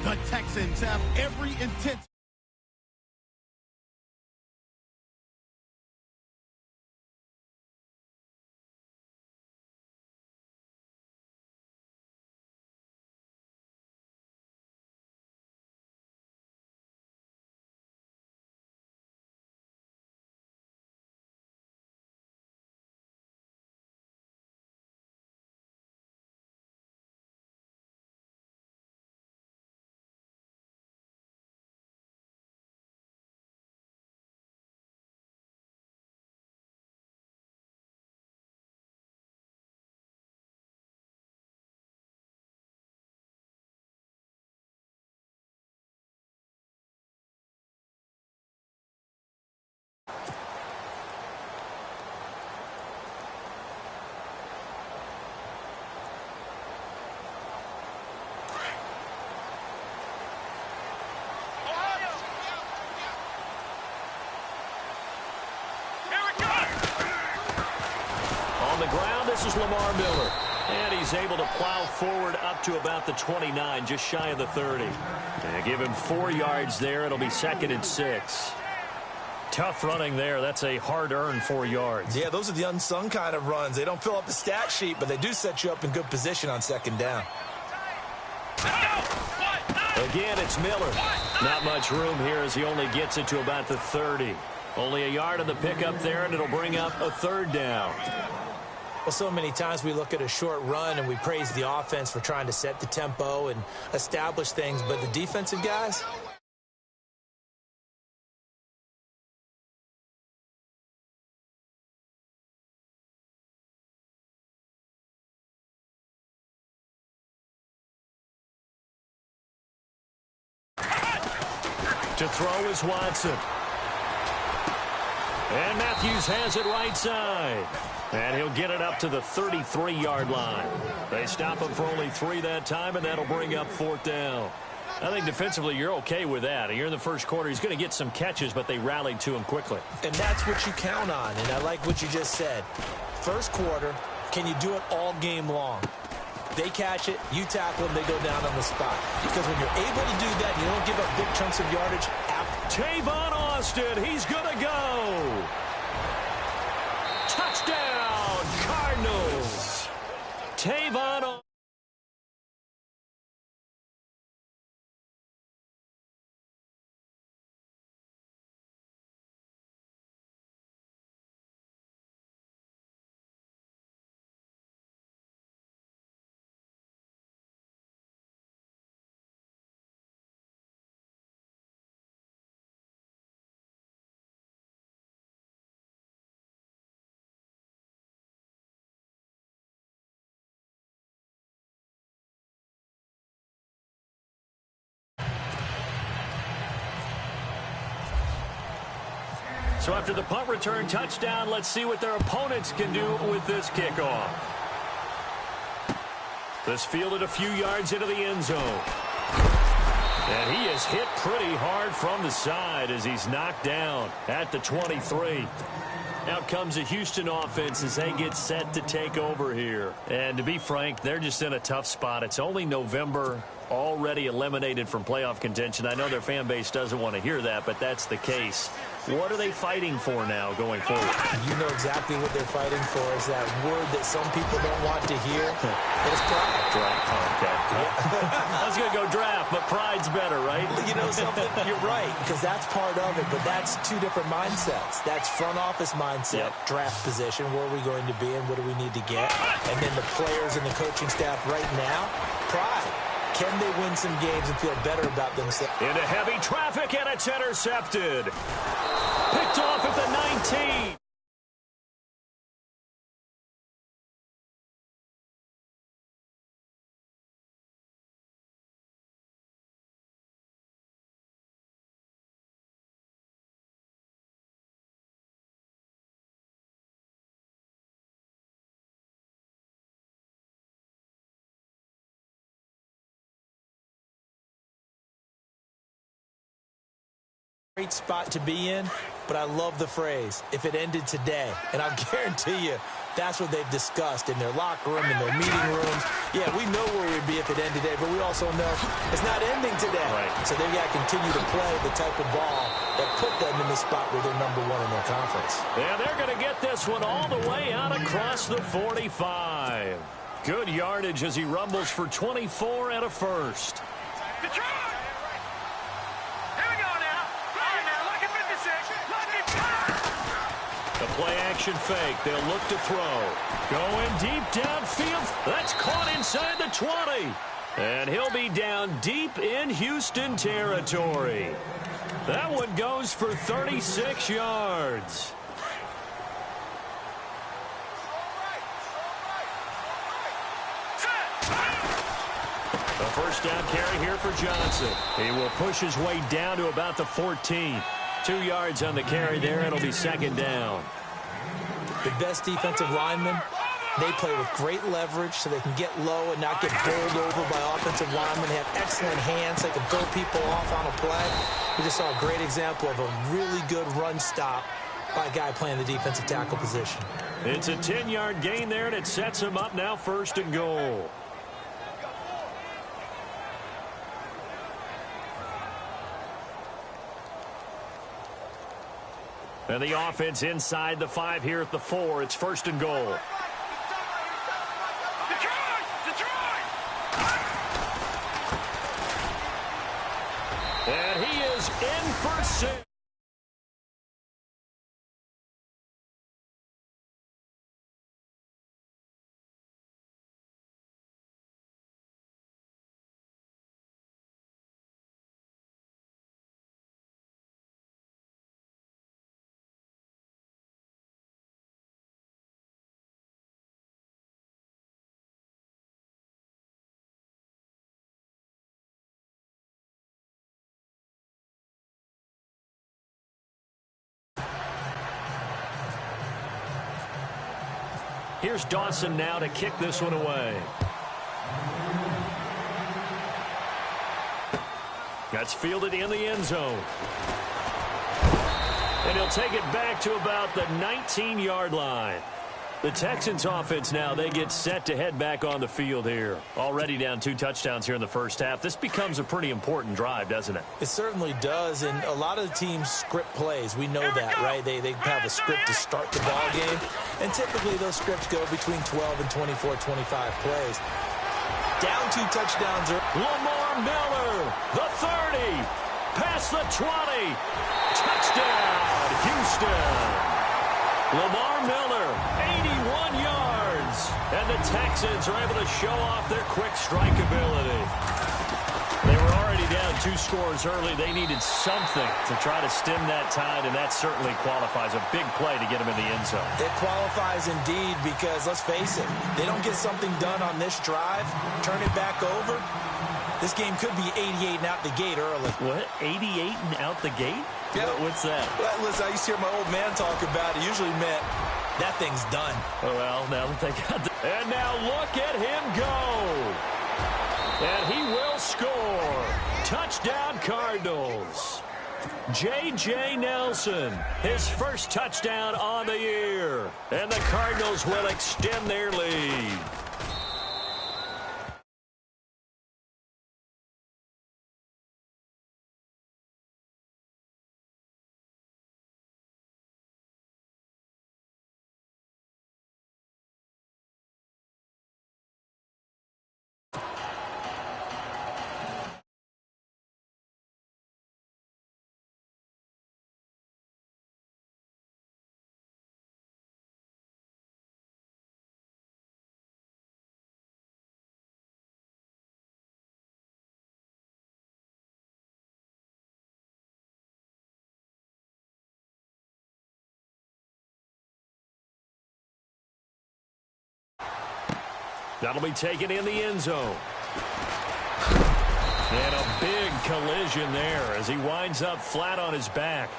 The Texans have every intent. On the ground, this is Lamar Miller. And he's able to plow forward up to about the 29, just shy of the 30. And give him 4 yards there. It'll be 2nd and 6. Tough running there. That's a hard-earned 4 yards. Yeah, those are the unsung kind of runs. They don't fill up the stat sheet, but they do set you up in good position on 2nd down. Again, it's Miller. Not much room here as he only gets it to about the 30. Only a yard on the pickup there, and it'll bring up a 3rd down. Well, so many times we look at a short run and we praise the offense for trying to set the tempo and establish things, but the defensive guys... To throw is Watson. And Matthews has it right side. And he'll get it up to the 33-yard line. They stop him for only 3 that time, and that'll bring up 4th down. I think defensively you're okay with that. You're in the first quarter. He's going to get some catches, but they rallied to him quickly. And that's what you count on, and I like what you just said. First quarter, can you do it all game long? They catch it, you tackle them, they go down on the spot. Because when you're able to do that, you don't give up big chunks of yardage. Tavon Austin, he's going to go. Touchdown, Cardinals. Tavon Austin. So after the punt return touchdown, let's see what their opponents can do with this kickoff. This fielded a few yards into the end zone. And he is hit pretty hard from the side as he's knocked down at the 23. Out comes the Houston offense as they get set to take over here. And to be frank, they're just in a tough spot. It's only November, already eliminated from playoff contention. I know their fan base doesn't want to hear that, but that's the case. What are they fighting for now going forward? You know exactly what they're fighting for is that word that some people don't want to hear. It's pride. Draft. Oh, okay. I was going to go draft, but pride's better, right? You know something? You're right, because that's part of it, but that's 2 different mindsets. That's front office mindset, draft position, where are we going to be and what do we need to get? And then the players and the coaching staff right now, pride. Can they win some games and feel better about themselves? Into heavy traffic, and it's intercepted. Picked off at the 19. Great spot to be in. but I love the phrase, if it ended today. And I'll guarantee you, that's what they've discussed in their locker room, in their meeting rooms. Yeah, we know where we'd be if it ended today, but we also know it's not ending today. Right. So they've got to continue to play the type of ball that put them in the spot where they're number one in their conference. Yeah, they're going to get this one all the way out across the 45. Good yardage as he rumbles for 24 and a first. The play-action fake. They'll look to throw. Going deep downfield. That's caught inside the 20. And he'll be down deep in Houston territory. That one goes for 36 yards. A first down carry here for Johnson. He will push his way down to about the 14. 2 yards on the carry there. It'll be second down. The best defensive linemen, they play with great leverage so they can get low and not get bowled over by offensive linemen. They have excellent hands. They can throw people off on a play. We just saw a great example of a really good run stop by a guy playing the defensive tackle position. It's a 10-yard gain there, and it sets him up now first and goal. And the offense inside the 5 here at the 4. It's first and goal. And he is in for 6. Here's Dawson now to kick this one away. That's fielded in the end zone. And he'll take it back to about the 19-yard line. The Texans offense now, they get set to head back on the field here. Already down 2 touchdowns here in the first half. This becomes a pretty important drive, doesn't it? It certainly does, and a lot of the teams script plays. We know that, right? They have a script to start the ball game, and typically those scripts go between 12 and 24, 25 plays. Down 2 touchdowns. Lamar Miller, the 30, past the 20, touchdown, Houston. Lamar Miller, 81 yards. And the Texans are able to show off their quick strike ability. They were already down 2 scores early. They needed something to try to stem that tide, and that certainly qualifies. A big play to get them in the end zone. It qualifies indeed because, let's face it, they don't get something done on this drive, turn it back over, this game could be 88 and out the gate early. What? 88 and out the gate? Yeah. What's that? Well, listen, I used to hear my old man talk about it. Usually meant that thing's done. Oh, well, now that they got the... And now look at him go. And he will score. Touchdown, Cardinals. J.J. Nelson, his first touchdown on the year. And the Cardinals will extend their lead. That'll be taken in the end zone. And a big collision there as he winds up flat on his back.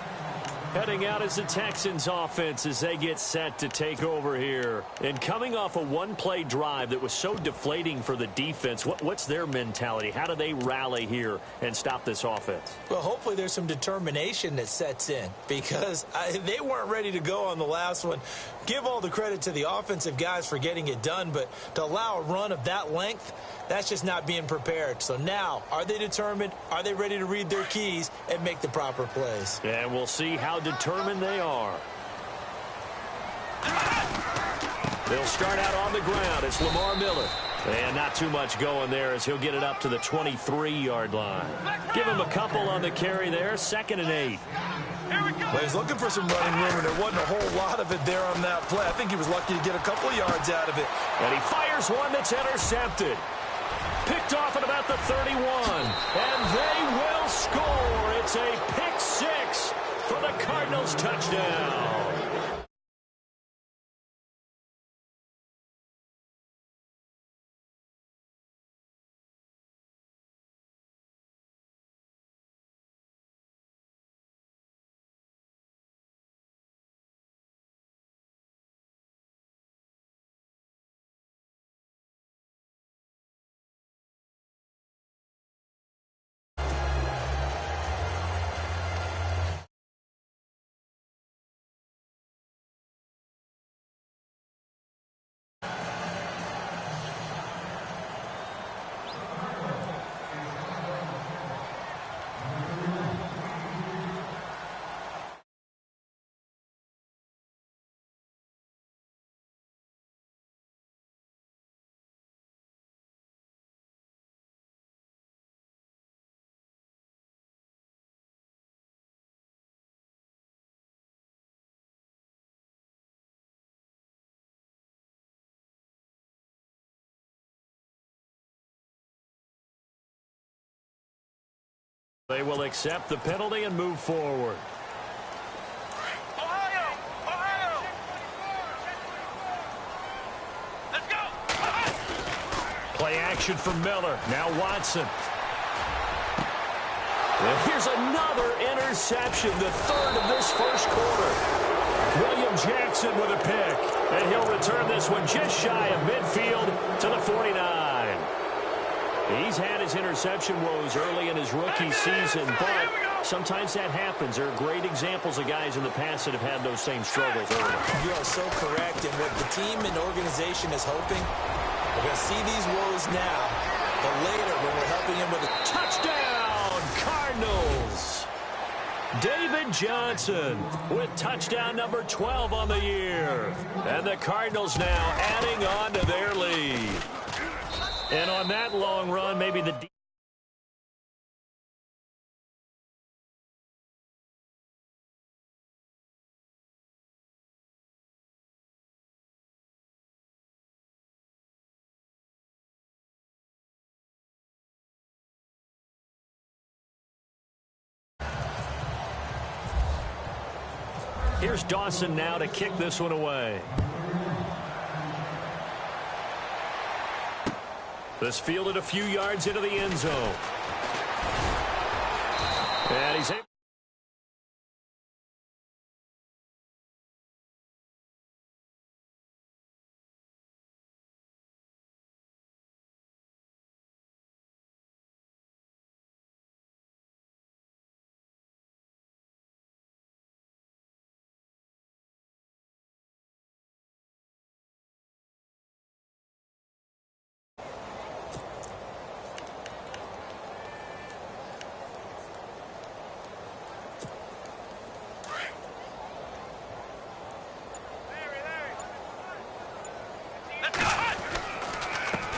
Heading out as the Texans offense as they get set to take over here. And coming off a one-play drive that was so deflating for the defense, what's their mentality? How do they rally here and stop this offense? Well, hopefully there's some determination that sets in because they weren't ready to go on the last one. Give all the credit to the offensive guys for getting it done, but to allow a run of that length, that's just not being prepared. So now, are they determined? Are they ready to read their keys and make the proper plays? And we'll see how determined they are. They'll start out on the ground. It's Lamar Miller. And not too much going there as he'll get it up to the 23-yard line. Give him a couple on the carry there. 2nd and 8. Well, he's looking for some running room, and there wasn't a whole lot of it there on that play. I think he was lucky to get a couple of yards out of it. And he fires one that's intercepted. Picked off at about the 31. And they will score. It's a pick 6 for the Cardinals touchdown. They will accept the penalty and move forward. Ohio! Let's go! Play action from Miller. Now Watson. And here's another interception, the 3rd of this first quarter. William Jackson with a pick. And he'll return this one just shy of midfield to the 49. He's had his interception woes early in his rookie season, but sometimes that happens. There are great examples of guys in the past that have had those same struggles early. You are so correct, and what the team and organization is hoping, we're going to see these woes now, but later when we're helping him with a touchdown, Cardinals. David Johnson with touchdown number 12 on the year. And the Cardinals now adding on to their lead. And on that long run, maybe the Here's Dawson now to kick this one away. This fielded a few yards into the end zone. And he's able.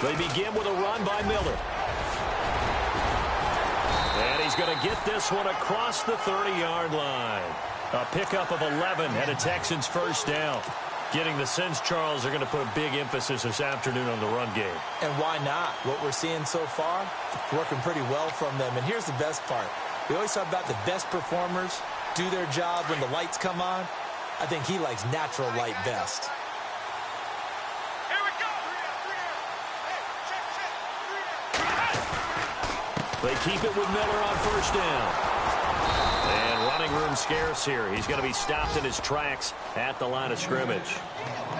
They begin with a run by Miller. And he's going to get this one across the 30-yard line. A pickup of 11 and a Texans first down. Getting the sense, Charles, they're going to put a big emphasis this afternoon on the run game. And why not? What we're seeing so far, working pretty well from them. And here's the best part. We always talk about the best performers do their job when the lights come on. I think he likes natural light best. They keep it with Miller on first down. And Running room scarce here. He's going to be stopped in his tracks at the line of scrimmage.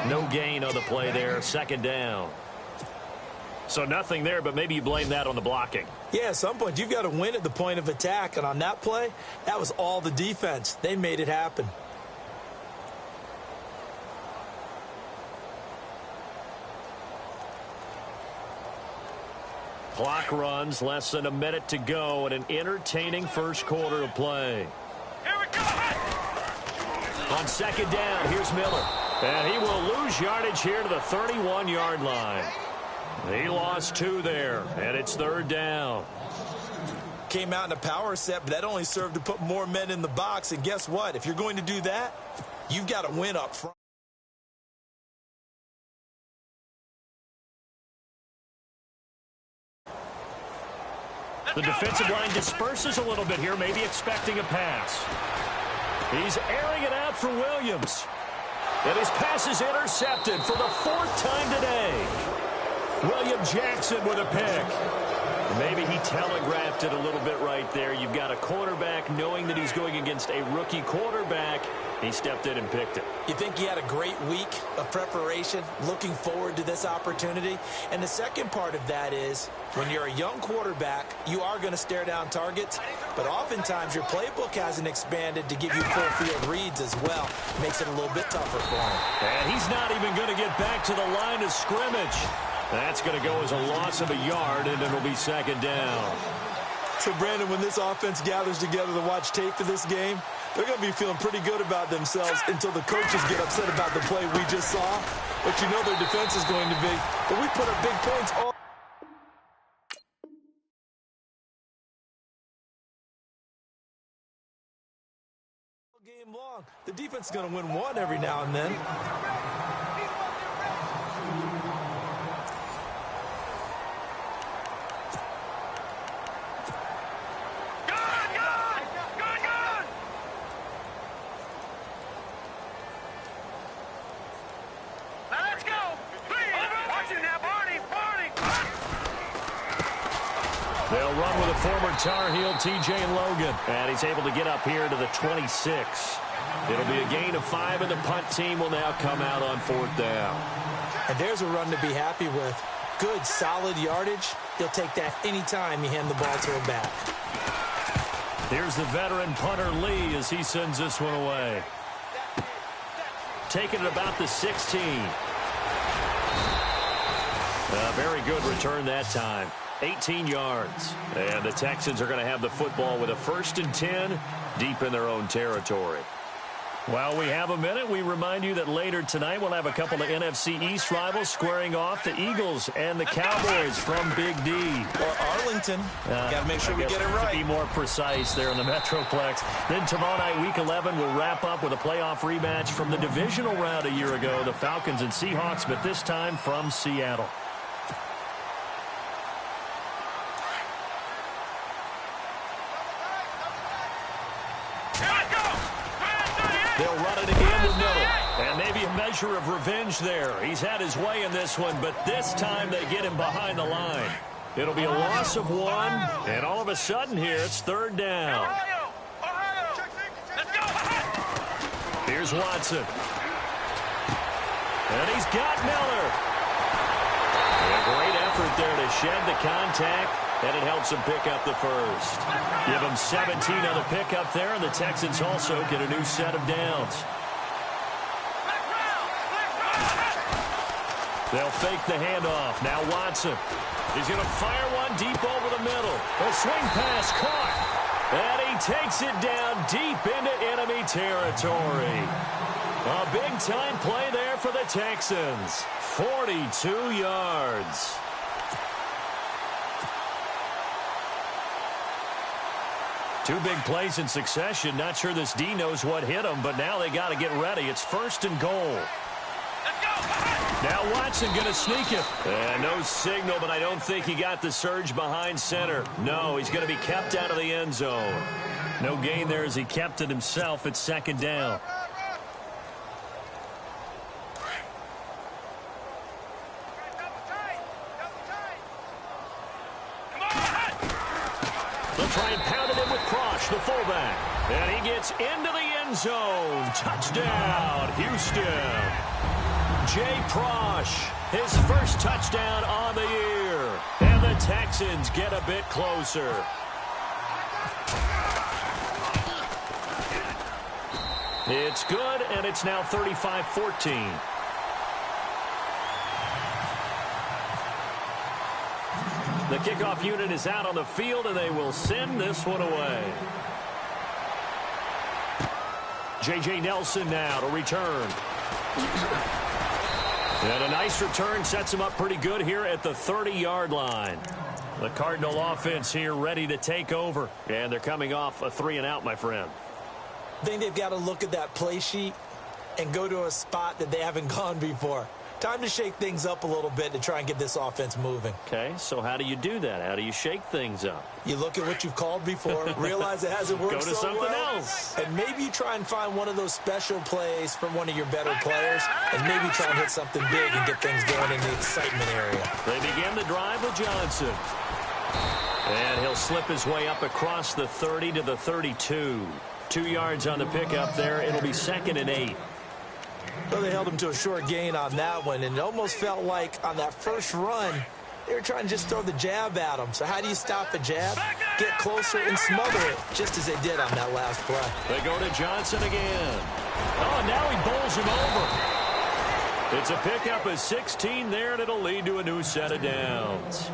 No gain on the play there. Second down. So nothing there, but maybe you blame that on the blocking. Yeah, at some point, you've got to win at the point of attack. And on that play, that was all the defense. They made it happen. Clock runs, less than a minute to go, and an entertaining first quarter of play. Here we go. On second down, here's Miller. And he will lose yardage here to the 31-yard line. He lost 2 there, and it's third down. Came out in a power set, but that only served to put more men in the box. And guess what? If you're going to do that, you've got to win up front. The defensive line disperses a little bit here, maybe expecting a pass. He's airing it out for Williams. And his pass is intercepted for the 4th time today. William Jackson with a pick. Maybe he telegraphed it a little bit right there. You've got a quarterback knowing that he's going against a rookie quarterback. He stepped in and picked it. You think he had a great week of preparation, looking forward to this opportunity? And the second part of that is, when you're a young quarterback, you are going to stare down targets, but oftentimes your playbook hasn't expanded to give you full field reads as well. Makes it a little bit tougher for him. And he's not even going to get back to the line of scrimmage. That's going to go as a loss of a yard, and it'll be second down. So, Brandon, when this offense gathers together to watch tape for this game, they're going to be feeling pretty good about themselves until the coaches get upset about the play we just saw. But you know their defense is going to be. But we put up big points all game long. The defense is going to win one every now and then. They'll run with a former Tar Heel, T.J. Logan. And he's able to get up here to the 26. It'll be a gain of 5, and the punt team will now come out on 4th down. And there's a run to be happy with. Good, solid yardage. He'll take that any time you hand the ball to him back. Here's the veteran punter Lee as he sends this one away. Taking it about the 16. A very good return that time. 18 yards. And the Texans are going to have the football with a 1st and 10 deep in their own territory. While we have a minute, we remind you that later tonight we'll have a couple of NFC East rivals squaring off, the Eagles and the Cowboys from Big D. Or Arlington. Got to make sure we get it right. To be more precise there in the Metroplex. Then tomorrow night, Week 11, we'll wrap up with a playoff rematch from the divisional round a year ago, the Falcons and Seahawks, but this time from Seattle. They'll run it again with Miller. And maybe a measure of revenge there. He's had his way in this one, but this time they get him behind the line. It'll be a loss of 1, and all of a sudden here, it's 3rd down. Let's go. Here's Watson. And he's got Miller. A great effort there to shed the contact, and it helps him pick up the first. Give him 17 on the pickup there, and the Texans also get a new set of downs. They'll fake the handoff. Now Watson. He's going to fire one deep over the middle. A swing pass caught. And he takes it down deep into enemy territory. A big-time play there for the Texans. 42 yards. Two big plays in succession. Not sure this D knows what hit him, but now they got to get ready. It's 1st and goal. Now Watson going to sneak it. No signal, but I don't think he got the surge behind center. No, he's going to be kept out of the end zone. No gain there as he kept it himself. It's 2nd down. They'll try try and pound it in with Prosch, the fullback. And he gets into the end zone. Touchdown, Houston. Jay Prosch, his first touchdown on the year. And the Texans get a bit closer. It's good, and it's now 35-14. The kickoff unit is out on the field, and they will send this one away. J.J. Nelson now to return. And a nice return sets him up pretty good here at the 30-yard line. The Cardinal offense here ready to take over, and they're coming off a 3-and-out, my friend. I think they've got to look at that play sheet and go to a spot that they haven't gone before. Time to shake things up a little bit to try and get this offense moving. Okay, so how do you do that? How do you shake things up? You look at what you've called before, realize it hasn't worked Go to so something well, else. and maybe you try and find one of those special plays from one of your better players, and maybe try and hit something big and get things going in the excitement area. They begin the drive with Johnson. And he'll slip his way up across the 30 to the 32. 2 yards on the pickup there. It'll be 2nd and 8. Well, they held him to a short gain on that one, and it almost felt like on that first run, they were trying to just throw the jab at him. So how do you stop the jab? Get closer and smother it, just as they did on that last play. They go to Johnson again. Oh, now he bowls him over. It's a pickup of 16 there, and it'll lead to a new set of downs.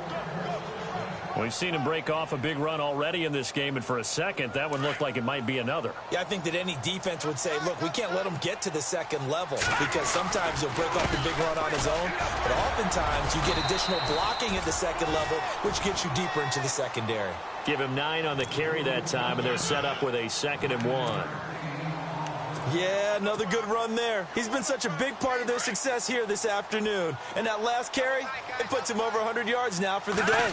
We've seen him break off a big run already in this game, and for a second, that one looked like it might be another. Yeah, I think that any defense would say, look, we can't let him get to the second level because sometimes he'll break off the big run on his own, but oftentimes you get additional blocking at the second level, which gets you deeper into the secondary. Give him 9 on the carry that time, and they're set up with a 2nd and 1. Yeah, another good run there. He's been such a big part of their success here this afternoon. And that last carry, it puts him over 100 yards now for the day.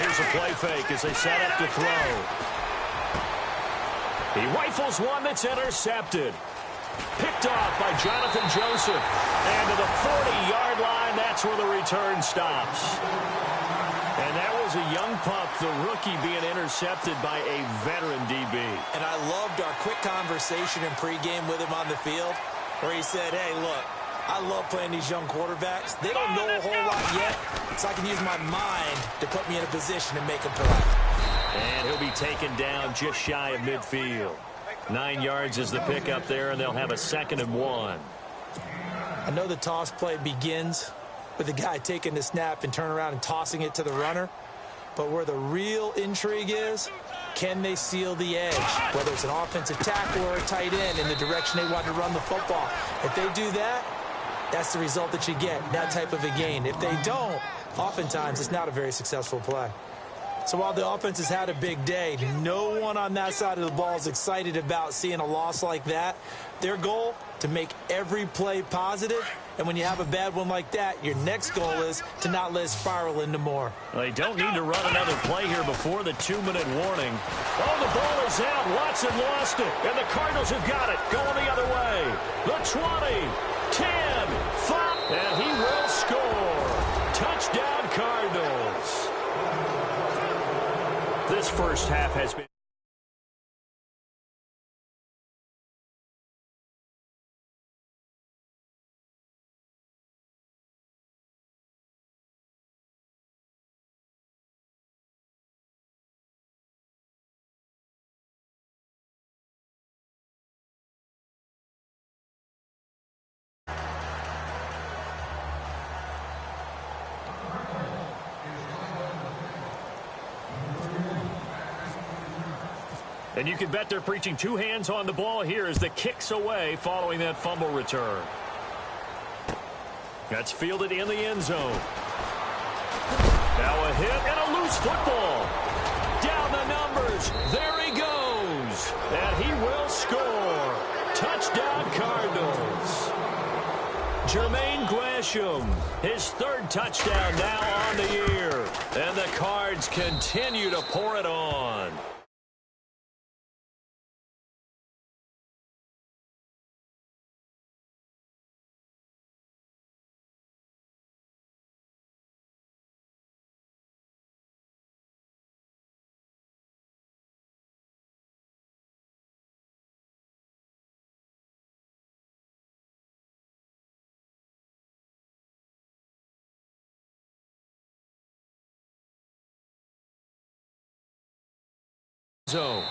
Here's a play fake as they set up to throw. He rifles one that's intercepted. Picked off by Jonathan Joseph. And to the 40-yard line, that's where the return stops. And that was a young pup, the rookie, being intercepted by a veteran DB. And I loved our quick conversation in pregame with him on the field where he said, hey, look, I love playing these young quarterbacks. They don't know a whole lot yet, so I can use my mind to put me in a position to make a play. And he'll be taken down just shy of midfield. 9 yards is the pickup there, and they'll have a 2nd and 1. I know the toss play begins with the guy taking the snap and turning around and tossing it to the runner. But where the real intrigue is, can they seal the edge? Whether it's an offensive tackle or a tight end in the direction they want to run the football. If they do that, that's the result that you get, that type of a gain. If they don't, oftentimes it's not a very successful play. So while the offense has had a big day, no one on that side of the ball is excited about seeing a loss like that. Their goal, to make every play positive. And when you have a bad one like that, your next goal is to not let it spiral into more. They don't need to run another play here before the 2-minute warning. Oh, the ball is out. Watson lost it. And the Cardinals have got it. Going the other way. The 20, 10, 5. And he will score. Touchdown, Cardinals. This first half has been... And you can bet they're preaching 2 hands on the ball here as the kick's away following that fumble return. That's fielded in the end zone. Now a hit and a loose football. Down the numbers. There he goes. And he will score. Touchdown, Cardinals. Jermaine Gresham, his 3rd touchdown now on the year. And the Cards continue to pour it on. zone.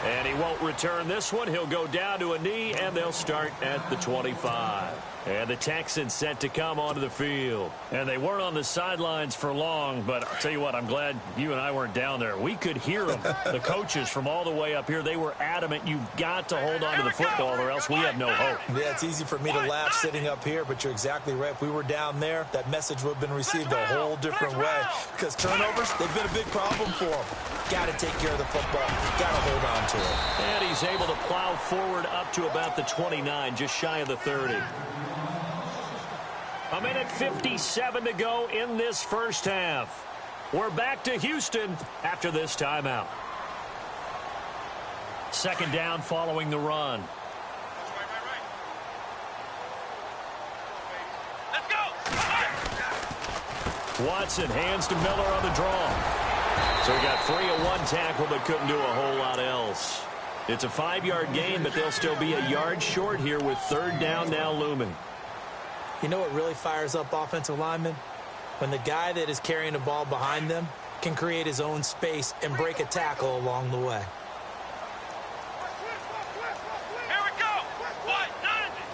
And he won't return this one. He'll go down to a knee, and they'll start at the 25. And the Texans set to come onto the field. And they weren't on the sidelines for long, but I'll tell you what, I'm glad you and I weren't down there. We could hear them, the coaches from all the way up here. They were adamant, you've got to hold on to the football or else we have no hope. Yeah, it's easy for me to laugh sitting up here, but you're exactly right. If we were down there, that message would have been received a whole different way. Because turnovers, they've been a big problem for them. Got to take care of the football. Got to hold on to it. And he's able to plow forward up to about the 29, just shy of the 30. A minute 57 to go in this first half. We're back to Houston after this timeout. Second down following the run. Let's go. Watson hands to Miller on the draw. So he got free of one tackle but couldn't do a whole lot else. It's a 5-yard gain, but they'll still be a yard short here with third down now looming. You know what really fires up offensive linemen? When the guy that is carrying the ball behind them can create his own space and break a tackle along the way. Here we go. What? 90.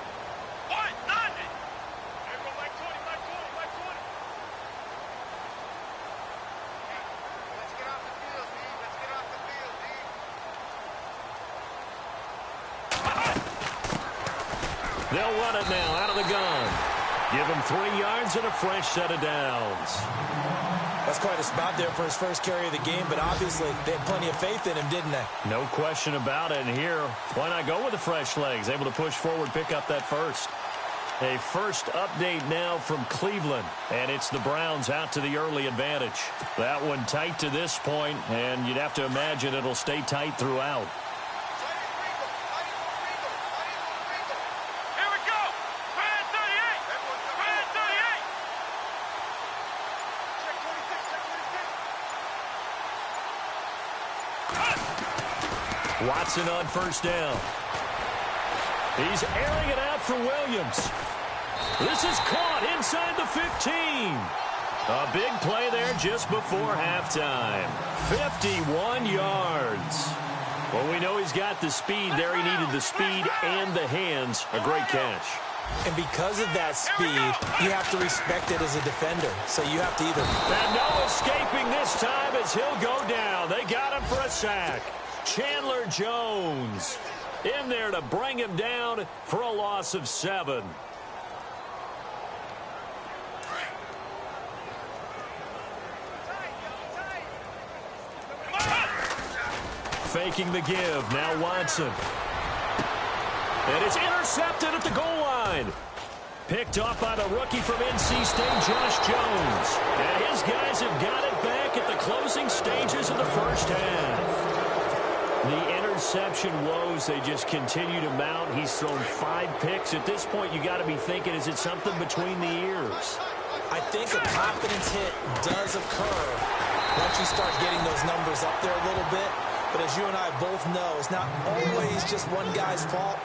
What? 90. Everyone like 20, like 20, like 20. Let's get off the field, D. Let's get off the field, D. They'll run it now out of the gun. Give him 3 yards and a fresh set of downs. That's quite a spot there for his first carry of the game, but obviously they had plenty of faith in him, didn't they? No question about it. And here, why not go with the fresh legs? Able to push forward, pick up that first. A first update now from Cleveland, and it's the Browns out to the early advantage. That one tight to this point, and you'd have to imagine it'll stay tight throughout. Here we go. Brand 38. Brand 38. Check 26. Check 26. Watson on first down. He's airing it out for Williams. This is caught inside the 15. A big play there just before halftime. 51 yards. Well, we know he's got the speed there. He needed the speed and the hands. A great catch. And because of that speed, you have to respect it as a defender. So you have to either... And no escaping this time as he'll go down. They got him for a sack. Chandler Jones in there to bring him down for a loss of 7. Faking the give. Now Watson. And it's intercepted at the goal line. Picked off by the rookie from NC State, Josh Jones. And his guys have got it back at the closing stages of the first half. The interception woes, they just continue to mount. He's thrown 5 picks. At this point, you got to be thinking, is it something between the ears? I think a confidence hit does occur once you start getting those numbers up there a little bit. But as you and I both know, it's not always just one guy's fault.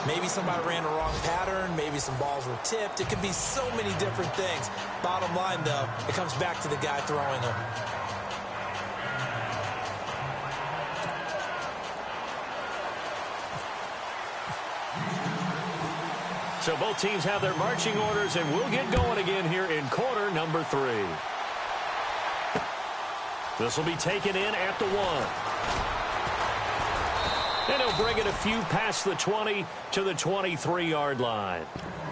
Maybe somebody ran a wrong pattern. Maybe some balls were tipped. It could be so many different things. Bottom line, though, it comes back to the guy throwing them. So both teams have their marching orders, and we'll get going again here in quarter number 3. This will be taken in at the 1. And he'll bring it a few past the 20 to the 23-yard line.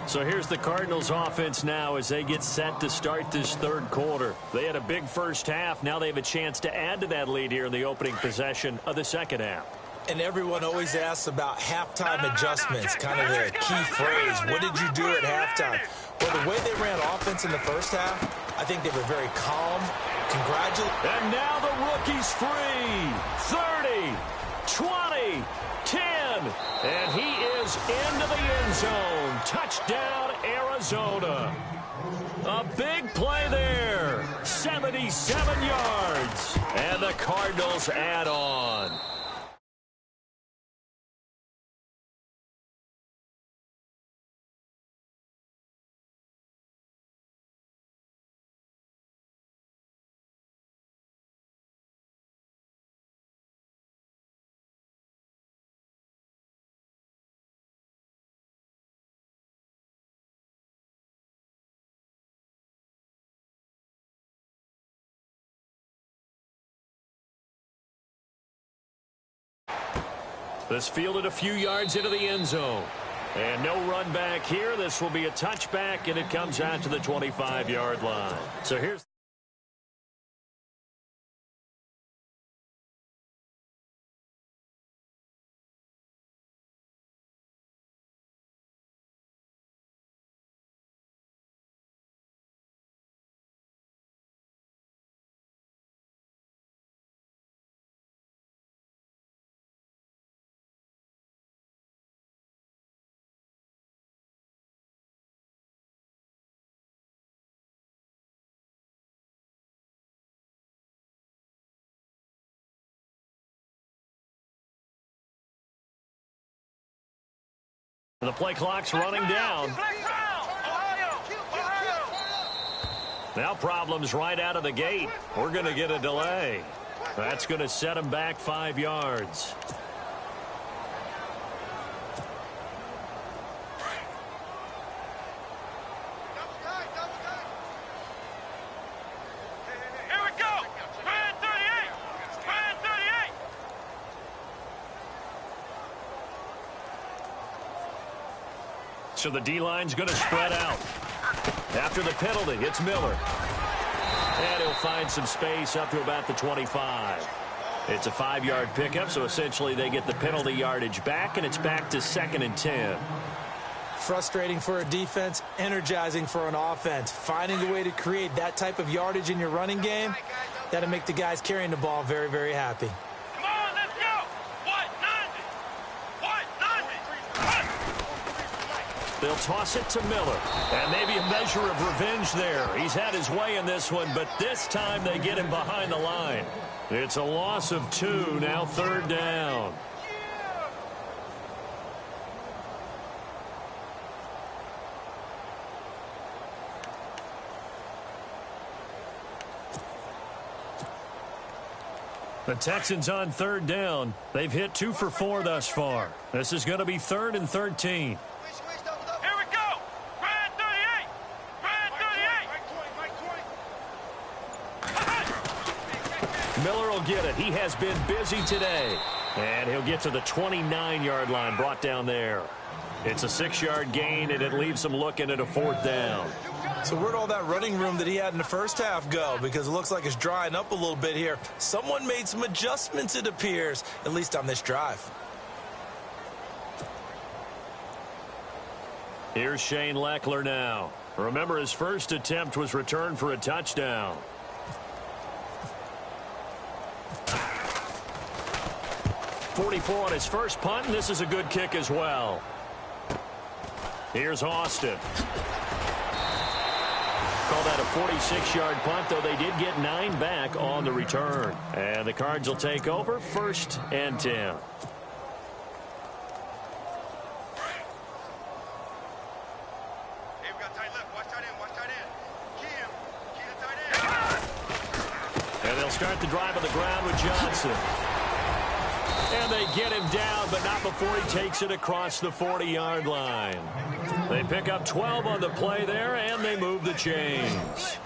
So here's the Cardinals offense now as they get set to start this third quarter. They had a big first half. Now they have a chance to add to that lead here in the opening possession of the second half. And everyone always asks about halftime adjustments, kind of the key phrase. What did you do at halftime? Well, the way they ran offense in the first half, I think they were very calm. And now the rookie's free. 30, 20, 10. And he is into the end zone. Touchdown, Arizona. A big play there. 77 yards. And the Cardinals add on. This fielded a few yards into the end zone. And no run back here. This will be a touchback, and it comes out to the 25-yard line. So here's the play clock's running down. Now problems right out of the gate. We're going to get a delay. That's going to set them back 5 yards. Here we go. Brand 38. Brand 38. So the D-line's going to spread out. After the penalty, it's Miller. And he'll find some space up to about the 25. It's a 5-yard pickup, so essentially they get the penalty yardage back, and it's back to 2nd and 10. Frustrating for a defense, energizing for an offense. Finding a way to create that type of yardage in your running game, that'll make the guys carrying the ball very, very happy. Come on, let's go. 190. 190. They'll toss it to Miller. And maybe a measure of revenge there. He's had his way in this one, but this time they get him behind the line. It's a loss of 2, now 3rd down. The Texans on 3rd down. They've hit 2 for 4 thus far. This is going to be 3rd and 13. Here we go. Brand 38. Brand 38. Miller will get it. He has been busy today. And he'll get to the 29-yard line, brought down there. It's a 6-yard gain, and it leaves him looking at a 4th down. So where'd all that running room that he had in the first half go? Because it looks like it's drying up a little bit here. Someone made some adjustments, it appears, at least on this drive. Here's Shane Lechler now. Remember, his first attempt was returned for a touchdown. .44 on his first punt, and this is a good kick as well. Here's Austin. Call that a 46-yard punt, though they did get 9 back on the return. And the Cards will take over, 1st and 10. Hey, we got tight left. Watch tight end. Watch tight end. Key him. Key the tight end. And they'll start the drive on the ground with Johnson. And they get him down, but not before he takes it across the 40-yard line. They pick up 12 on the play there, and they move the chains.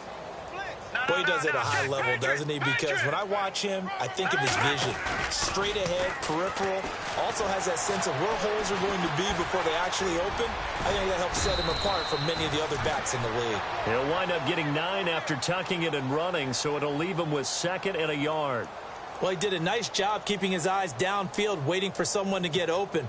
Boy, he does it at a high level, doesn't he? Because when I watch him, I think of his vision. Straight ahead, peripheral. Also has that sense of where holes are going to be before they actually open. I think that helps set him apart from many of the other backs in the league. He'll wind up getting 9 after tucking it and running, so it'll leave him with 2nd and a yard. Well, he did a nice job keeping his eyes downfield, waiting for someone to get open.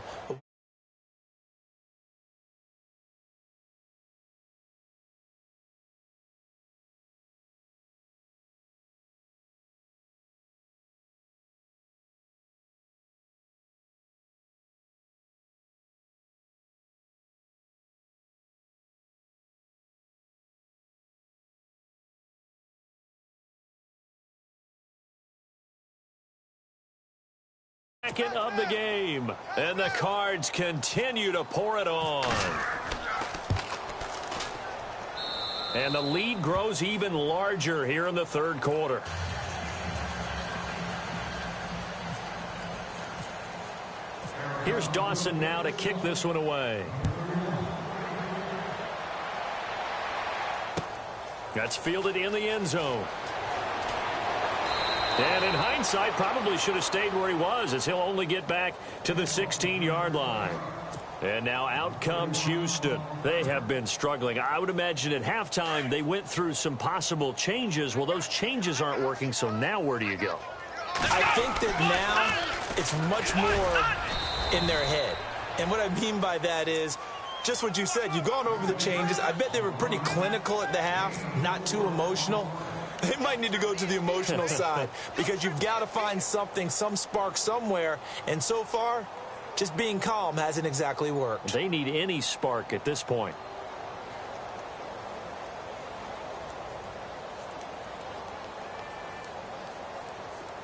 Second of the game, and the Cards continue to pour it on. And the lead grows even larger here in the 3rd quarter. Here's Dawson now to kick this one away. That's fielded in the end zone. And in hindsight, probably should have stayed where he was, as he'll only get back to the 16-yard line. And now out comes Houston. They have been struggling. I would imagine at halftime they went through some possible changes. Well, those changes aren't working, so now where do you go? I think that now it's much more in their head. And what I mean by that is just what you said. You've gone over the changes. I bet they were pretty clinical at the half, not too emotional. They might need to go to the emotional side because you've got to find something, some spark somewhere. And so far, just being calm hasn't exactly worked. They need any spark at this point.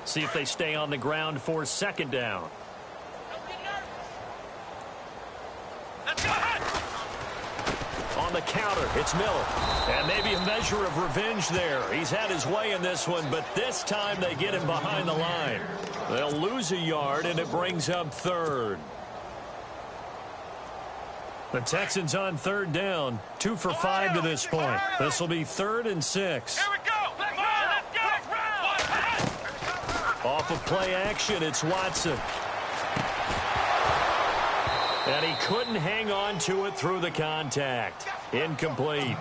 See if they stay on the ground for second down. On the counter, it's Miller. And maybe a measure of revenge there. He's had his way in this one, but this time they get him behind the line. They'll lose a yard, and it brings up third. The Texans on third down, 2 for 5 to this point. This will be 3rd and 6. Here we go. Let's go. Off of play action, it's Watson. And he couldn't hang on to it through the contact. Incomplete.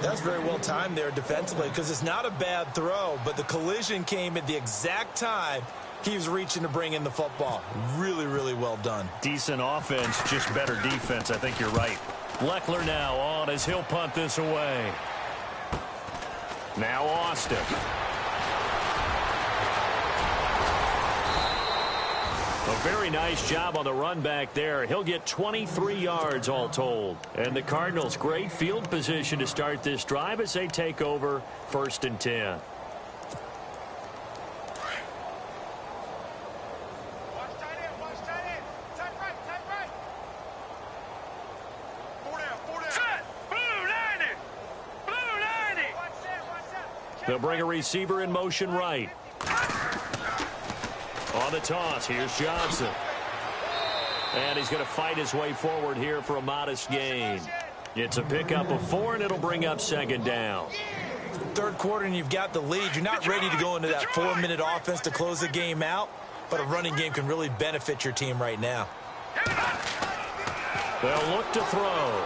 That's very well timed there defensively because it's not a bad throw, but the collision came at the exact time he was reaching to bring in the football. Really, really well done. Decent offense, just better defense. I think you're right. Leckler now on as he'll punt this away. Now Austin. A very nice job on the run back there. He'll get 23 yards all told. And the Cardinals, great field position to start this drive as they take over 1st and 10. Watch tight end. Tight right. 4 down. Set. Blue 90. Watch that. They'll bring a receiver in motion right. On the toss, here's Johnson. And he's going to fight his way forward here for a modest gain. It's a pickup of 4, and it'll bring up 2nd down. Third quarter, and you've got the lead. You're not ready to go into that 4-minute offense to close the game out, but a running game can really benefit your team right now. They'll look to throw.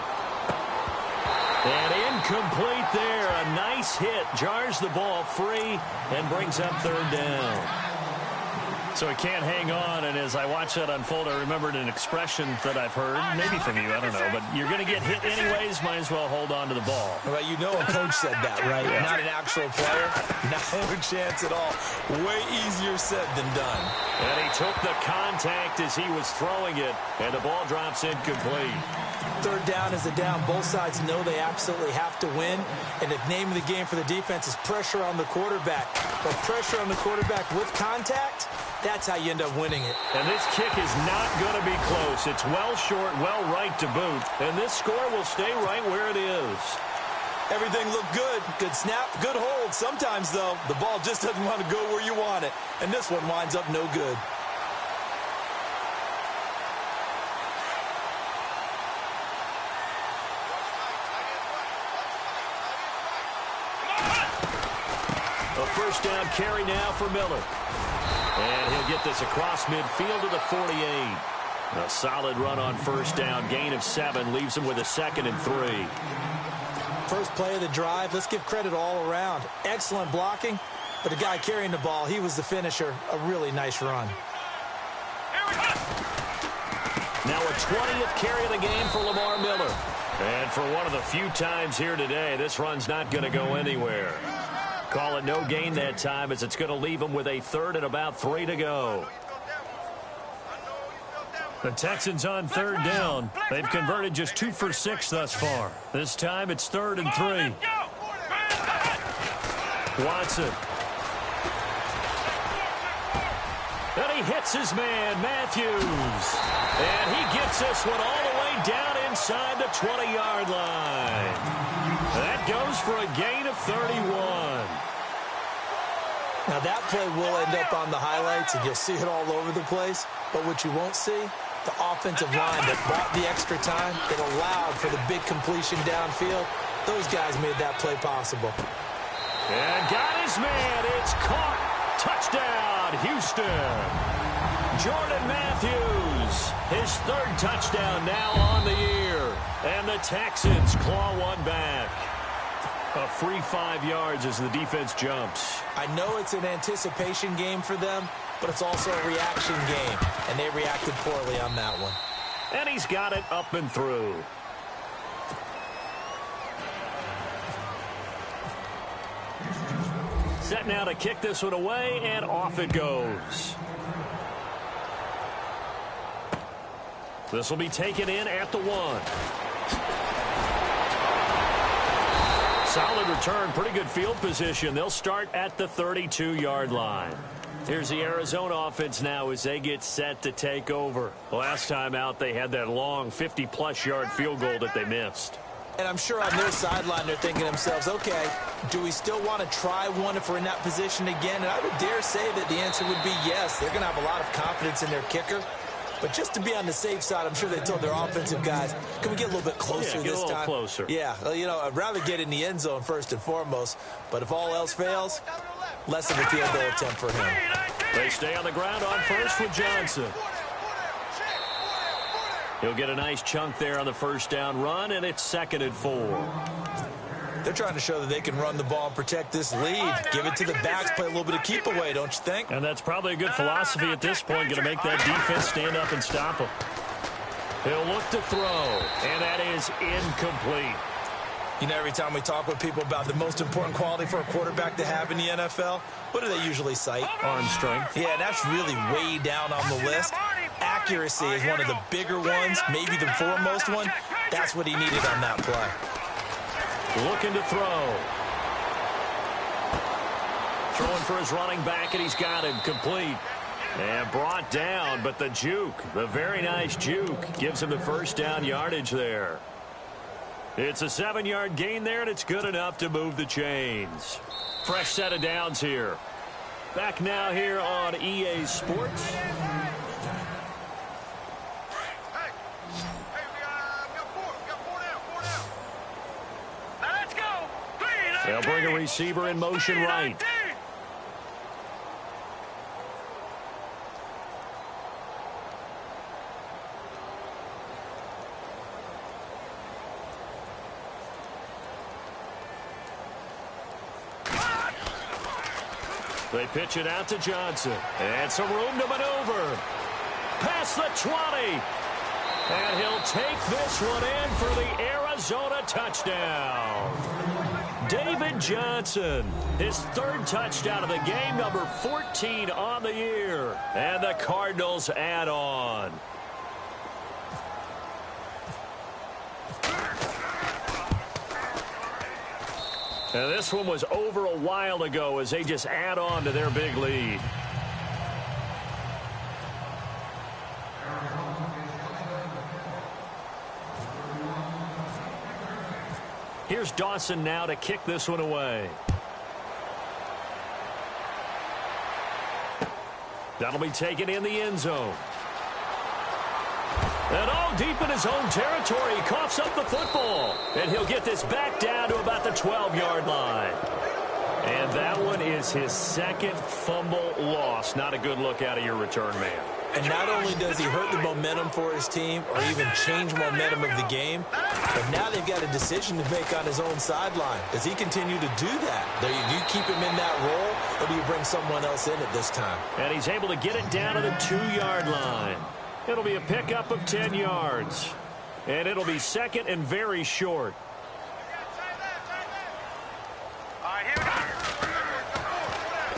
And incomplete there. A nice hit. Jars the ball free and brings up 3rd down. So he can't hang on, and as I watch that unfold, I remembered an expression that I've heard, maybe from you, I don't know, but you're going to get hit anyways, might as well hold on to the ball. Well, you know a coach said that, right? Yeah. Not an actual player. No chance at all. Way easier said than done. And he took the contact as he was throwing it, and the ball drops incomplete. Third down is a down. Both sides know they absolutely have to win, and the name of the game for the defense is pressure on the quarterback. But pressure on the quarterback with contact, that's how you end up winning it. And this kick is not going to be close. It's well short, well right to boot. And this score will stay right where it is. Everything looked good. Good snap, good hold. Sometimes, though, the ball just doesn't want to go where you want it. And this one winds up no good. A first down carry now for Miller. And he'll get this across midfield to the 48. A solid run on first down. Gain of 7 leaves him with a 2nd and 3. First play of the drive. Let's give credit all around. Excellent blocking. But the guy carrying the ball, he was the finisher. A really nice run. Now a 20th carry of the game for Lamar Miller. And for one of the few times here today, this run's not going to go anywhere. Call it no gain that time as it's going to leave him with a 3rd and about 3 to go. The Texans on 3rd down. They've converted just 2 for 6 thus far. This time it's 3rd and 3. Watson. And he hits his man, Matthews. And he gets this one all the way down inside the 20-yard line. That goes for a gain of 31. Now, that play will end up on the highlights, and you'll see it all over the place. But what you won't see, the offensive line that bought the extra time, that allowed for the big completion downfield, those guys made that play possible. And got his man. It's caught. Touchdown, Houston. Jordan Matthews, his third touchdown now on the year. And the Texans claw one back. A free 5 yards as the defense jumps. I know it's an anticipation game for them, but it's also a reaction game, and they reacted poorly on that one. And he's got it up and through. Set now to kick this one away, and off it goes. This will be taken in at the 1. Solid return, pretty good field position. They'll start at the 32-yard line. Here's the Arizona offense now as they get set to take over. Last time out, they had that long 50-plus yard field goal that they missed. And I'm sure on their sideline they're thinking to themselves, okay, do we still want to try one if we're in that position again? And I would dare say that the answer would be yes. They're going to have a lot of confidence in their kicker. But just to be on the safe side, I'm sure they told their offensive guys, can we get a little bit closer this time? Yeah, get a little closer. Yeah, you know, I'd rather get in the end zone first and foremost. But if all else fails, less of a field goal attempt for him. They stay on the ground on first with Johnson. He'll get a nice chunk there on the first down run, and it's 2nd and 4. They're trying to show that they can run the ball and protect this lead. Give it to the backs, play a little bit of keep away, don't you think? And that's probably a good philosophy at this point, going to make that defense stand up and stop him. He'll look to throw, and that is incomplete. You know, every time we talk with people about the most important quality for a quarterback to have in the NFL, what do they usually cite? Arm strength. Yeah, that's really way down on the list. Accuracy is one of the bigger ones, maybe the foremost one. That's what he needed on that play. Looking to throw. Throwing for his running back, and he's got him complete. And brought down, but the juke, the very nice juke, gives him the first down yardage there. It's a 7-yard gain there, and it's good enough to move the chains. Fresh set of downs here. Back now here on EA Sports. They'll bring a receiver in motion right. They pitch it out to Johnson. And some room to maneuver. Past the 20. And he'll take this one in for the Arizona touchdown. David Johnson, his 3rd touchdown of the game, number 14 on the year. And the Cardinals add on. And this one was over a while ago as they just add on to their big lead. Here's Dawson now to kick this one away. That'll be taken in the end zone. And all deep in his own territory, he coughs up the football. And he'll get this back down to about the 12-yard line. And that one is his 2nd fumble loss. Not a good look out of your return man. And not only does he hurt the momentum for his team or even change momentum of the game, but now they've got a decision to make on his own sideline. Does he continue to do that? Do you keep him in that role, or do you bring someone else in at this time? And he's able to get it down to the 2-yard line. It'll be a pickup of 10 yards. And it'll be 2nd and very short.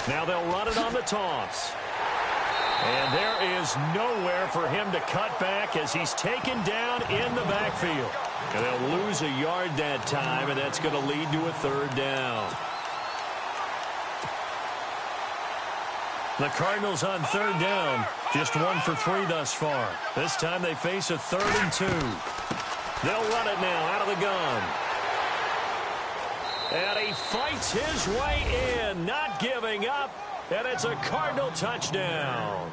Now they'll run it on the toss. And there is nowhere for him to cut back as he's taken down in the backfield. And they'll lose a yard that time, and that's going to lead to a 3rd down. The Cardinals on 3rd down, just 1 for 3 thus far. This time they face a 3rd and 2. They'll run it now out of the gun. And he fights his way in, not giving up. And it's a Cardinal touchdown.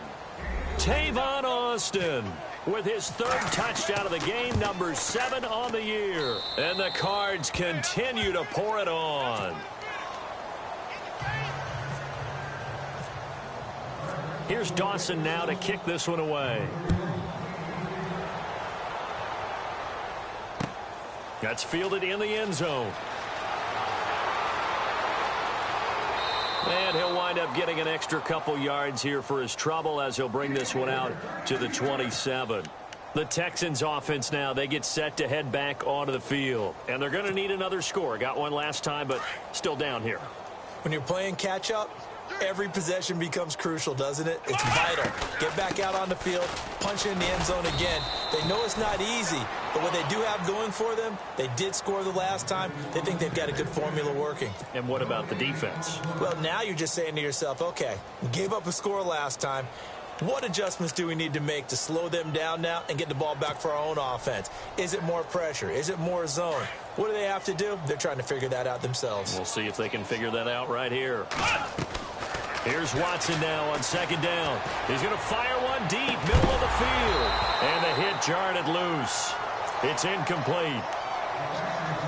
Tavon Austin with his 3rd touchdown of the game, number 7 on the year. And the Cards continue to pour it on. Here's Dawson now to kick this one away. That's fielded in the end zone. And he'll wind up getting an extra couple yards here for his trouble as he'll bring this one out to the 27. The Texans offense now, they get set to head back onto the field. And they're going to need another score. Got one last time, but still down here. When you're playing catch-up, every possession becomes crucial, doesn't it? It's vital. Get back out on the field, punch in the end zone again. They know it's not easy, but what they do have going for them, they did score the last time. They think they've got a good formula working. And what about the defense? Well, now you're just saying to yourself, okay, we gave up a score last time. What adjustments do we need to make to slow them down now and get the ball back for our own offense? Is it more pressure? Is it more zone? What do they have to do? They're trying to figure that out themselves. We'll see if they can figure that out right here. Here's Watson now on second down. He's going to fire one deep, middle of the field. And the hit jarred it loose. It's incomplete.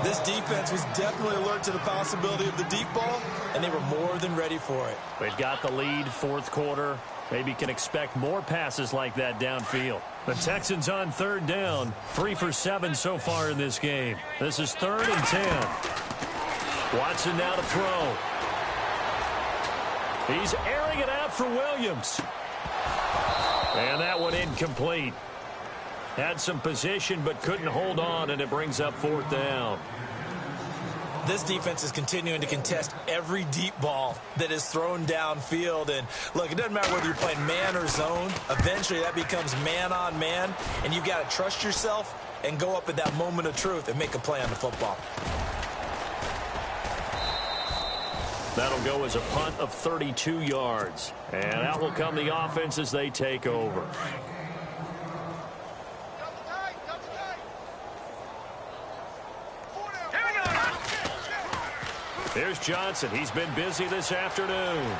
This defense was definitely alert to the possibility of the deep ball, and they were more than ready for it. They've got the lead, fourth quarter. Maybe can expect more passes like that downfield. The Texans on third down, 3 for 7 so far in this game. This is 3rd and 10. Watson now to throw. He's airing it out for Williams. And that one incomplete. Had some position but couldn't hold on, and it brings up 4th down. This defense is continuing to contest every deep ball that is thrown downfield. And, look, it doesn't matter whether you're playing man or zone. Eventually that becomes man on man, and you've got to trust yourself and go up at that moment of truth and make a play on the football. That'll go as a punt of 32 yards. And out will come the offense as they take over. Here's Johnson. He's been busy this afternoon.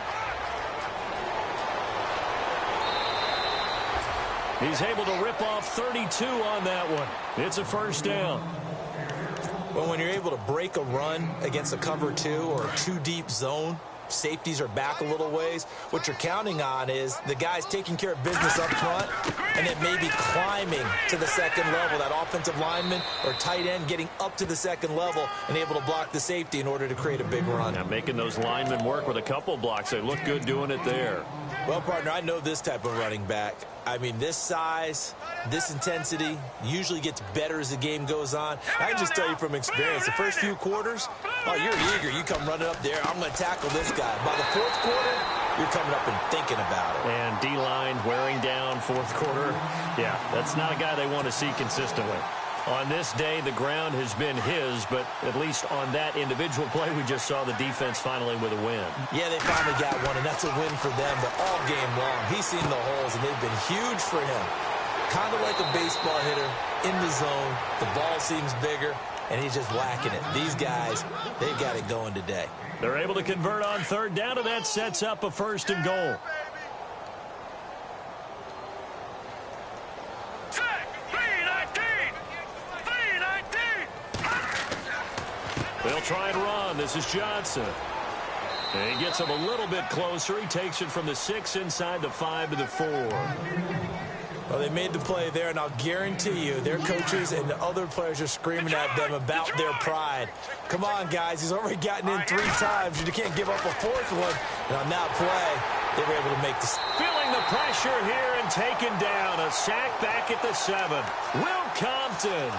He's able to rip off 32 on that one. It's a first down. Well, when you're able to break a run against a cover 2 or a 2-deep zone, safeties are back a little ways. What you're counting on is the guys taking care of business up front and then maybe climbing to the second level. That offensive lineman or tight end getting up to the second level and able to block the safety in order to create a big run. Now making those linemen work with a couple blocks. They look good doing it there. Well, partner, I know this type of running back. I mean, this size, this intensity usually gets better as the game goes on. I can just tell you from experience, the first few quarters, oh, you're eager. You come running up there. I'm going to tackle this guy. By the fourth quarter, you're coming up and thinking about it. And D-line wearing down fourth quarter. Yeah, that's not a guy they want to see consistently. On this day, the ground has been his, but at least on that individual play, we just saw the defense finally with a win. Yeah, they finally got one, and that's a win for them. But all game long, he's seen the holes, and they've been huge for him. Kind of like a baseball hitter in the zone. The ball seems bigger, and he's just whacking it. These guys, they've got it going today. They're able to convert on third down, and that sets up a 1st and goal. They'll try and run. This is Johnson. And he gets him a little bit closer. He takes it from the 6 inside the 5 to the 4. Well, they made the play there, and I'll guarantee you their coaches and the other players are screaming at them about their pride. Come on, guys. He's already gotten in 3 times. You can't give up a 4th one. And on that play, they were able to make this. Feeling the pressure here and taken down. A sack back at the 7. Will Compton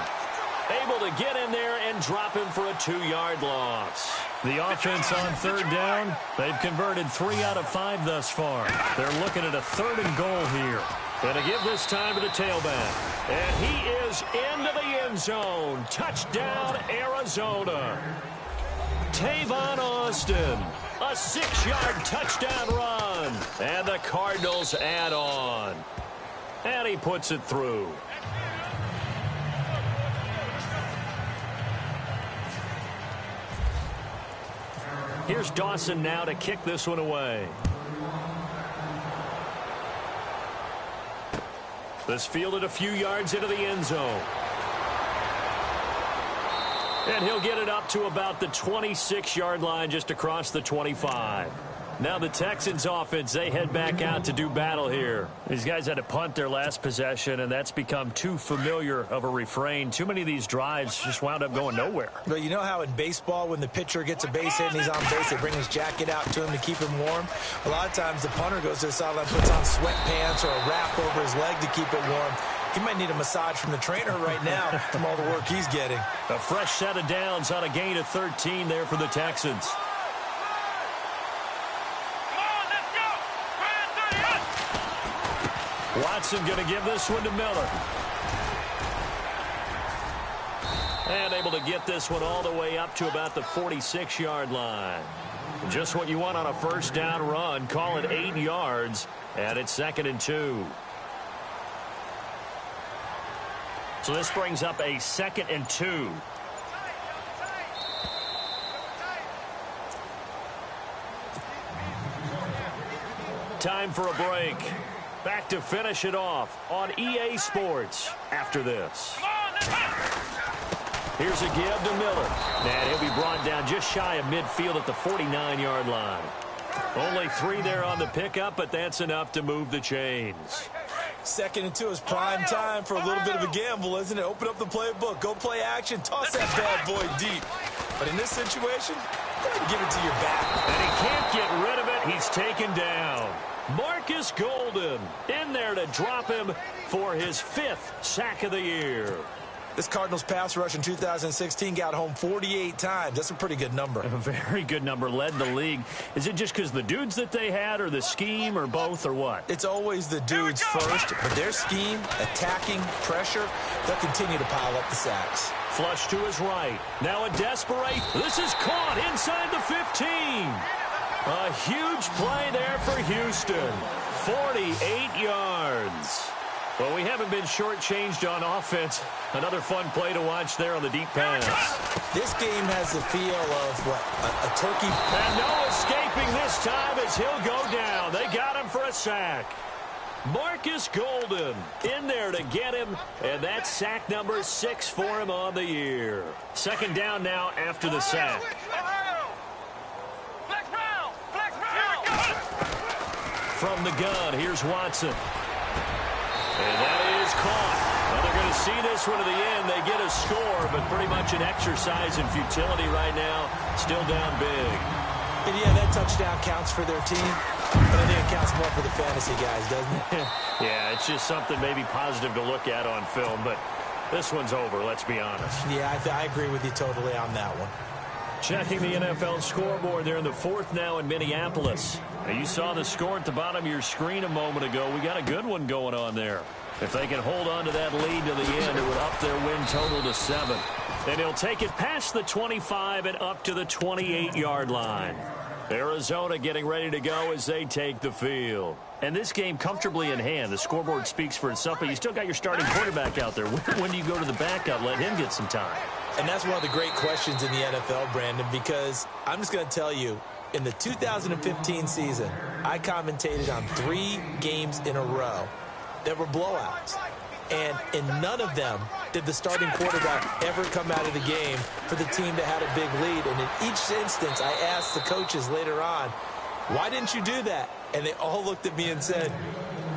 able to get in there and drop him for a 2-yard loss. The offense on third down, they've converted 3 out of 5 thus far. They're looking at a 3rd and goal here. And to give this time to the tailback. And he is into the end zone. Touchdown, Arizona. Tavon Austin. A 6-yard touchdown run. And the Cardinals add on. And he puts it through. Here's Dawson now to kick this one away. This fielded a few yards into the end zone. And he'll get it up to about the 26-yard line just across the 25. Now the Texans offense, they head back out to do battle here. These guys had to punt their last possession, and that's become too familiar of a refrain. Too many of these drives just wound up going nowhere. But you know how in baseball, when the pitcher gets a base hit and he's on base, they bring his jacket out to him to keep him warm? A lot of times the punter goes to the sideline, puts on sweatpants or a wrap over his leg to keep it warm. He might need a massage from the trainer right now from all the work he's getting. A fresh set of downs on a gain of 13 there for the Texans. Watson going to give this one to Miller. And able to get this one all the way up to about the 46-yard line. Just what you want on a first down run. Call it 8 yards, and it's 2nd and 2. So this brings up a 2nd and 2. Time for a break. Back to finish it off on EA Sports after this. Here's a give to Miller. And he'll be brought down just shy of midfield at the 49-yard line. Only 3 there on the pickup, but that's enough to move the chains. 2nd and 2 is prime time for a little bit of a gamble, isn't it? Open up the playbook, go play action, toss that bad boy deep. But in this situation, go ahead and give it to your back. And he can't get rid of it. He's taken down. Marcus Golden in there to drop him for his 5th sack of the year. This Cardinals pass rush in 2016 got home 48 times. That's a pretty good number. A very good number, led the league. Is it just because the dudes that they had, or the scheme, or both, or what? It's always the dudes first, but their scheme, attacking, pressure, they'll continue to pile up the sacks. Flush to his right. Now a desperate. This is caught inside the 15. A huge play there for Houston. 48 yards. Well, we haven't been shortchanged on offense. Another fun play to watch there on the deep pass. This game has the feel of, what, a turkey. And no escaping this time as he'll go down. They got him for a sack. Marcus Golden in there to get him, and that's sack number 6 for him on the year. 2nd down now after the sack. From the gun, here's Watson. And that is caught. Now they're going to see this one to the end. They get a score, but pretty much an exercise in futility right now. Still down big. And yeah, that touchdown counts for their team, but I think it counts more for the fantasy guys, doesn't it? Yeah, it's just something maybe positive to look at on film, but this one's over, let's be honest. Yeah, I agree with you totally on that one. Checking the NFL scoreboard there in the 4th now in Minneapolis. Now you saw the score at the bottom of your screen a moment ago. We got a good one going on there. If they can hold on to that lead to the end, it would up their win total to 7. And he'll take it past the 25 and up to the 28-yard line. Arizona getting ready to go as they take the field. And this game comfortably in hand. The scoreboard speaks for itself, but you still got your starting quarterback out there. When do you go to the backup, let him get some time? And that's one of the great questions in the NFL, Brandon, because I'm just going to tell you, in the 2015 season, I commentated on 3 games in a row that were blowouts. And in none of them did the starting quarterback ever come out of the game for the team that had a big lead. And in each instance, I asked the coaches later on, why didn't you do that? And they all looked at me and said,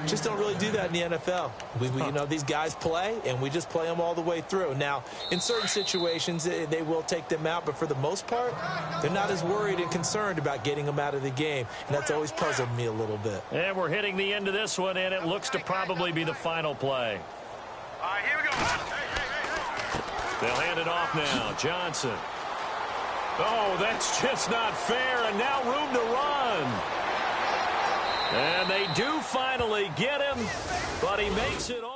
just don't really do that in the NFL. You know, these guys play, and we just play them all the way through. Now, in certain situations, they will take them out, but for the most part, they're not as worried and concerned about getting them out of the game, and that's always puzzled me a little bit. And we're hitting the end of this one, and it looks to probably be the final play. All right, here we go. They'll hand it off now. Johnson. Oh, that's just not fair, and now room to run. And they do finally get him, but he makes it all.